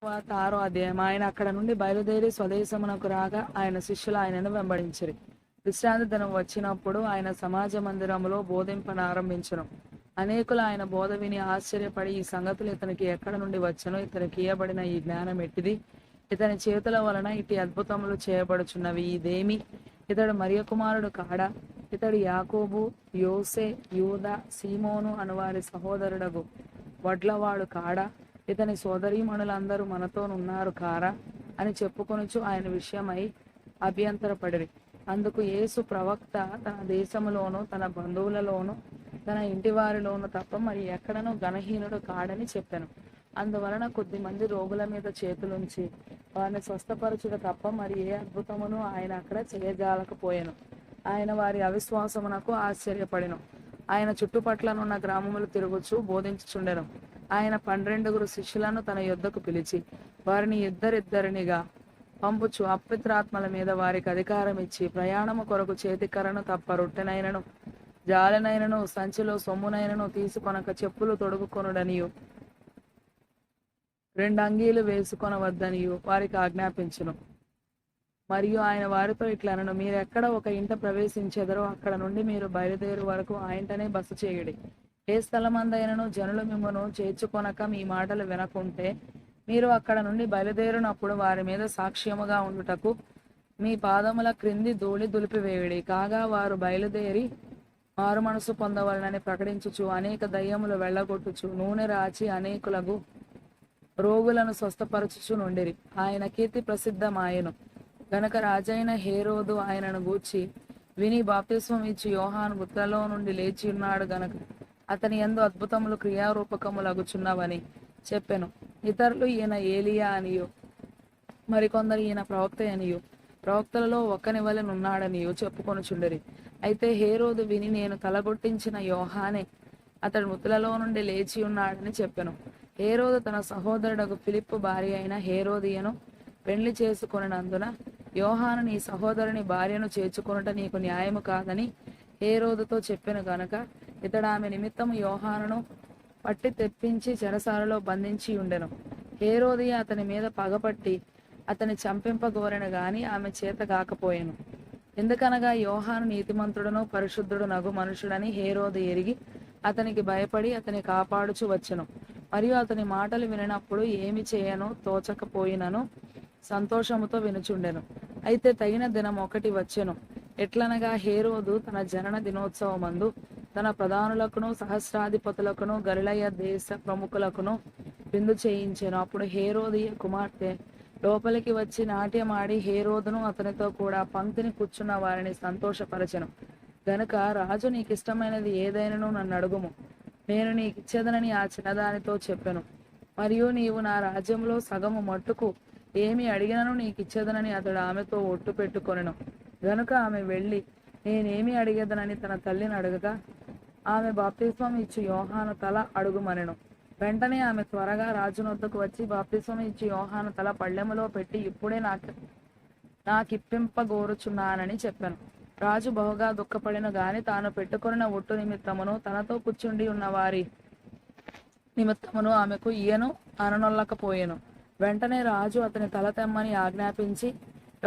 6వ అధ్యాయం. ఆయన అక్కడ నుండి బయలుదేరి స్వదేశమునకు రాగా ఆయన శిష్యులు ఆయనను వెంబడించిరి. విశ్రాంతి దినం వచ్చినప్పుడు ఆయన సమాజ మందిరములో బోధింపనారంభించెను. అనేకులు ఆయన బోధ విని ఆశ్చర్యపడి, ఈ సంగతులు ఇతనికి ఎక్కడ నుండి వచ్చెనో, ఇతనికి ఇయ్యబడిన ఈ జ్ఞానం ఎట్టిది, ఇతని చేతుల వలన ఇట్టి అద్భుతములు చేయబడుచున్నవి, ఇదేమి, ఇతడు మరియ కుమారుడు కాడా, ఇతడు యాకోబు, యోసే, యూదా, సీమోను అనువారి సహోదరుడగు వడ్లవాడు కాడా, ఇతని సోదరీమణులందరూ మనతోనున్నారు కారా అని చెప్పుకొనుచు ఆయన విషయమై అభ్యంతరపడిరి. అందుకు యేసు, ప్రవక్త తన దేశములోను తన బంధువులలోను తన ఇంటి వారిలోను తప్ప మరి ఎక్కడనూ ఘనహీనుడు కాడని చెప్పాను. అందువలన కొద్దిమంది రోగుల మీద చేతులుంచి వారిని స్వస్థపరచుట తప్ప మరి ఏ అద్భుతమును ఆయన అక్కడ చేయజాలకపోయాను. ఆయన వారి అవిశ్వాసమునకు ఆశ్చర్యపడెను. ఆయన చుట్టుపట్లనున్న గ్రామములు తిరుగుచు బోధించుచుండెను. ఆయన 12 శిష్యులను తన యొద్దకు పిలిచి వారిని ఇద్దరిద్దరినిగా పంపుచు అపవిత్రాత్మల మీద వారికి అధికారం ఇచ్చి, ప్రయాణము కొరకు చేతికర్రను తప్ప రొట్టెనైనను జాలెనైనను సంచిలో సొమ్మునైనను తీసుకొనక, చెప్పులు తొడుగుకొనుడనియు 2 అంగీలు వేసుకొనవద్దనియు వారికి ఆజ్ఞాపించును. మరియు ఆయన వారితో ఇట్లనను, మీరెక్కడ ఒక ఇంట ప్రవేశించెదరో అక్కడ నుండి మీరు బయలుదేరు వరకు ఆ ఇంటనే బస చేయుడి. ఏ స్థలమందైనను జనులు మిమ్మను చేర్చుకొనక మీ మాటలు వినకుంటే, మీరు అక్కడ నుండి బయలుదేరినప్పుడు వారి మీద సాక్ష్యముగా ఉండుటకు మీ పాదముల క్రింది ధూళి దులిపివేయుడి. కాగా వారు బయలుదేరి మారు మనసు పొందవలనని ప్రకటించుచు అనేక దయ్యములు వెళ్ళగొట్టుచు నూనె రాచి అనేకులకు రోగులను స్వస్థపరచుచు నుండిరి. ఆయన కీర్తి ప్రసిద్ధమాయెను గనక రాజైన హేరోదు ఆయనను గూర్చి విని, బాప్తిస్మం ఇచ్చి యోహాను మృతులలో నుండి లేచి ఉన్నాడు గనక అతని యందు అద్భుతములు క్రియారూపకములగుచున్నవని చెప్పెను. ఇతరులు ఈయన ఏలియా అనియు, మరికొందరు ఈయన ప్రవక్త అనియు, ప్రవక్తలలో ఒక్కని వలెనున్నాడనియు చెప్పుకొనుచుండిరి. అయితే హేరోదు విని, నేను తలగొట్టించిన యోహానే అతడు మృతులలో నుండి లేచి ఉన్నాడని చెప్పెను. హేరోదు తన సహోదరుడకు ఫిలిప్పు భార్య అయిన హేరోదియను పెండ్లి చేసుకొనినందున, యోహాను నీ సహోదరుని భార్యను చేర్చుకొనుట నీకు న్యాయము కాదని హేరోదుతో చెప్పెను గనక ఇతడు ఆమె నిమిత్తము యోహానును పట్టి తెప్పించి చెరసాలలో బంధించి ఉండెను. హేరోదియ అతని మీద పగపట్టి అతని చంపింపగోరెను గాని ఆమె చేత కాకపోయెను. ఎందుకనగా యోహాను నీతిమంతుడును పరిశుద్ధుడు నగు మనుషుడని హేరోదు ఎరిగి అతనికి భయపడి అతని కాపాడుచు వచ్చెను. మరియు అతని మాటలు వినినప్పుడు ఏమి చేయనో తోచకపోయినను సంతోషముతో వినుచుండెను. అయితే తగిన దినం ఒకటి వచ్చెను. ఎట్లనగా హేరోదు తన జనన దినోత్సవమందు తన ప్రధానులకును సహస్రాధిపతులకును గలిలయ దేశ ప్రముఖులకును విందు చేయించెను. అప్పుడు హేరోదియ కుమార్తె లోపలికి వచ్చి నాట్యమాడి హేరోదును అతనితో కూడా పంక్తిని కూర్చున్న వారిని సంతోషపరచెను. గనుక రాజు, నీకిష్టమైనది ఏదైనను నన్ను అడుగుము, నేను నీకిచ్చేదనని ఆ చిన్నదానితో చెప్పెను. మరియు నీవు నా రాజ్యంలో సగము మట్టుకు ఏమి అడిగినను నీకిచ్చేదనని అతడు ఆమెతో ఒట్టు పెట్టుకొనెను. గనుక ఆమె వెళ్ళి నేనేమి అడిగేదనని తన తల్లిని అడగగా, ఆమె బాప్తిస్మం ఇచ్చి యోహాను తల అడుగుమనెను. వెంటనే ఆమె త్వరగా రాజునొద్దకు వచ్చి బాప్తిస్మం ఇచ్చి యోహాను తల పళ్ళెములో పెట్టి, ఇప్పుడే నాకిప్పింపగోరుచున్నానని చెప్పాను. రాజు బహుగా దుఃఖపడిన గాని తాను పెట్టుకొనిన ఒట్టు నిమిత్తమును తనతో కూర్చుండి ఉన్న వారి నిమిత్తమును ఆమెకు ఈయను అననొల్లకపోయెను. వెంటనే రాజు అతని తల తెమ్మని ఆజ్ఞాపించి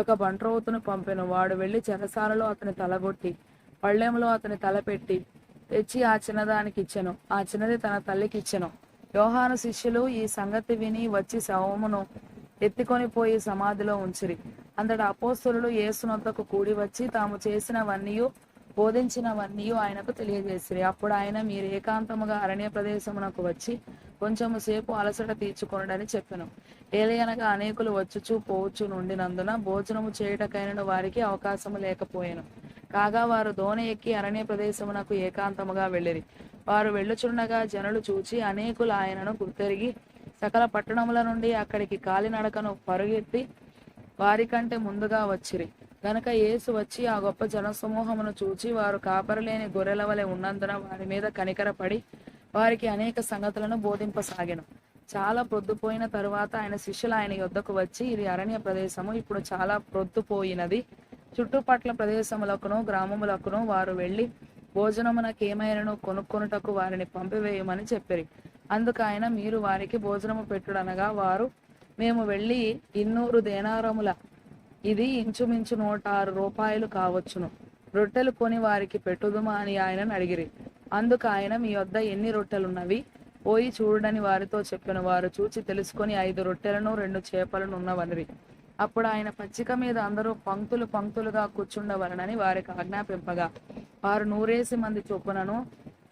ఒక బంట్రోతును పంపెను. వాడు వెళ్లి చెరసాలలో అతని తలగొట్టి పళ్ళెంలో అతని తల పెట్టి తెచ్చి ఆ చిన్నదానికి ఇచ్చెను. ఆ చిన్నది తన తల్లికి ఇచ్చెను. యోహాను శిష్యులు ఈ సంగతి విని వచ్చి శవమును ఎత్తుకొని పోయి సమాధిలో ఉంచిరి. అంతటా అపోస్తలులు యేసునొద్దకు కూడి వచ్చి తాము చేసినవన్నీయు బోధించినవన్నీయు ఆయనకు తెలియజేసిరి. అప్పుడు ఆయన, మీరు ఏకాంతముగా అరణ్య ప్రదేశమునకు వచ్చి కొంచెము సేపు అలసట తీర్చుకొనుడని చెప్పెను. ఏలయనగా అనేకులు వచ్చుచూ పోవచ్చు నుండినందున భోజనము చేయుటకైనను వారికి అవకాశము లేకపోయెను. కాగా వారు దోణి ఎక్కి అరణ్య ప్రదేశమునకు ఏకాంతముగా వెళ్ళిరి. వారు వెళ్ళుచుండగా జనులు చూచి అనేకులు ఆయనను గుర్తెరిగి సకల పట్టణముల నుండి అక్కడికి కాలినడకను పరుగెత్తి వారికంటే ముందుగా వచ్చిరి. గనక యేసు వచ్చి ఆ గొప్ప జనసమూహమును చూచి వారు కాపరిలేని గొర్రెల వలె ఉన్నందున వారి మీద కనికరపడి వారికి అనేక సంగతులను బోధింపసాగెను. చాలా ప్రొద్దుపోయిన తరువాత ఆయన శిష్యులు ఆయన యొద్దకు వచ్చి, ఇది అరణ్య ప్రదేశము, ఇప్పుడు చాలా ప్రొద్దుపోయినది. చుట్టుపట్ల ప్రదేశములకును గ్రామములకును వారు వెళ్ళి భోజనమునకేమైనను కొనుక్కొనుటకు వారిని పంపివేయమని చెప్పిరి. అందుకు ఆయన, మీరు వారికి భోజనము పెట్టుడనగా వారు మేము వెళ్ళి 200 దేనారముల, ఇది ఇంచుమించు 106 రూపాయలు కావచ్చును, రొట్టెలు కొని వారికి పెట్టుదుమా అని ఆయనను అడిగిరి. అందుకు ఆయన, మీ వద్ద ఎన్ని రొట్టెలున్నవి? పోయి చూడని వారితో చెప్పిన. వారు చూచి తెలుసుకొని 5 రొట్టెలను 2 చేపలను ఉన్నవనిరి. అప్పుడు ఆయన పచ్చిక మీద అందరూ పంక్తులు పంక్తులుగా కూర్చుండవలనని వారికి ఆజ్ఞాపింపగా, వారు 100 మంది చొప్పునను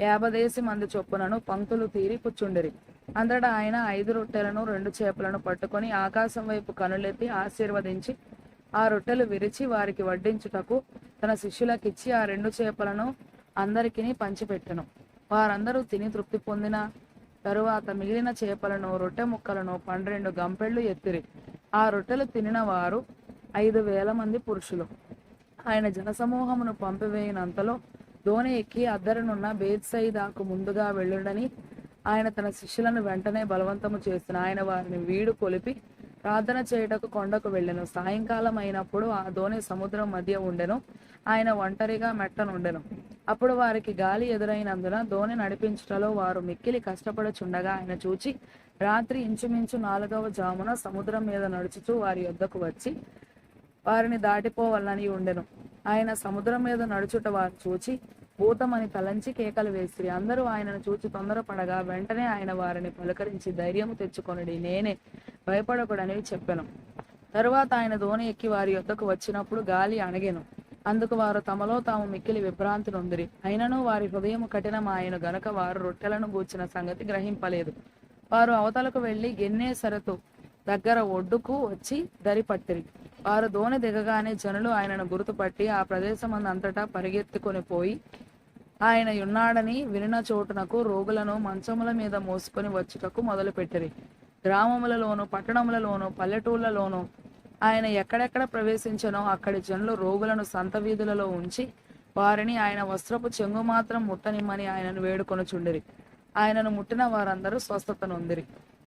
50 మంది చొప్పునను పంక్తులు తీరి కూర్చుండిరి. అంతటా ఆయన 5 రొట్టెలను 2 చేపలను పట్టుకొని ఆకాశం వైపు కనులెత్తి ఆశీర్వదించి ఆ రొట్టెలు విరిచి వారికి వడ్డించుటకు తన శిష్యులకిచ్చి ఆ 2 చేపలను అందరికిని పంచిపెట్టెను. వారందరూ తిని తృప్తి పొందిన తరువాత మిగిలిన చేపలను రొట్టె ముక్కలను 12 గంపెళ్ళు ఎత్తిరి. ఆ రొట్టెలు తినిన వారు 5,000 మంది పురుషులు. ఆయన జనసమూహమును పంపివేయినంతలో దోణి ఎక్కి అద్దరనున్న బేత్సయిదాకు ముందుగా వెళ్ళుడని ఆయన తన శిష్యులను వెంటనే బలవంతము చేసిన. ఆయన వారిని వీడు కొలిపి ప్రార్థన చేయుటకు కొండకు వెళ్ళెను. సాయంకాలం అయినప్పుడు ఆ దోణి సముద్రం మధ్య ఉండెను. ఆయన ఒంటరిగా మెట్టనుండెను. అప్పుడు వారికి గాలి ఎదురైనందున దోణి నడిపించుటలో వారు మిక్కిలి కష్టపడుచుండగా ఆయన చూచి రాత్రి ఇంచుమించు 4వ జామున సముద్రం మీద నడుచుచూ వారి యొద్దకు వచ్చి వారిని దాటిపోవాలని ఉండెను. ఆయన సముద్రం మీద నడుచుట వారు చూచి భూతమని తలంచి కేకలు వేసిరి. అందరూ ఆయనను చూచి తొందరపడగా వెంటనే ఆయన వారిని పలకరించి, ధైర్యము తెచ్చుకొనుడి, నేనే, భయపడకుడని చెప్పెను. తరువాత ఆయన దోణి ఎక్కి వారి యొద్దకు వచ్చినప్పుడు గాలి అణగెను. అందుకు వారు తమలో తాము మిక్కిలి విభ్రాంతి నొందిరి. అయినను వారి హృదయము కఠినమాయెను గనుక వారు రొట్టెలను గూర్చిన సంగతి గ్రహింపలేదు. వారు అవతలకు వెళ్లి గెన్నేసరతు దగ్గర ఒడ్డుకు వచ్చి దరిపట్టిరి. వారు దోణి దిగగానే జనులు ఆయనను గుర్తుపట్టి ఆ ప్రదేశమందంతటా పరిగెత్తుకొని పోయి ఆయన ఉన్నాడని వినిన చోటునకు రోగులను మంచముల మీద మోసుకొని వచ్చుటకు మొదలుపెట్టిరి. గ్రామములలోను పట్టణములలోను పల్లెటూళ్లలోను ఆయన ఎక్కడెక్కడ ప్రవేశించనో అక్కడి జనులు రోగులను సంత వీధులలో ఉంచి వారిని ఆయన వస్త్రపు చెంగు మాత్రం ముట్టనిమ్మని ఆయనను వేడుకొనుచుండిరి. ఆయనను ముట్టిన వారందరూ స్వస్థత నొందిరి.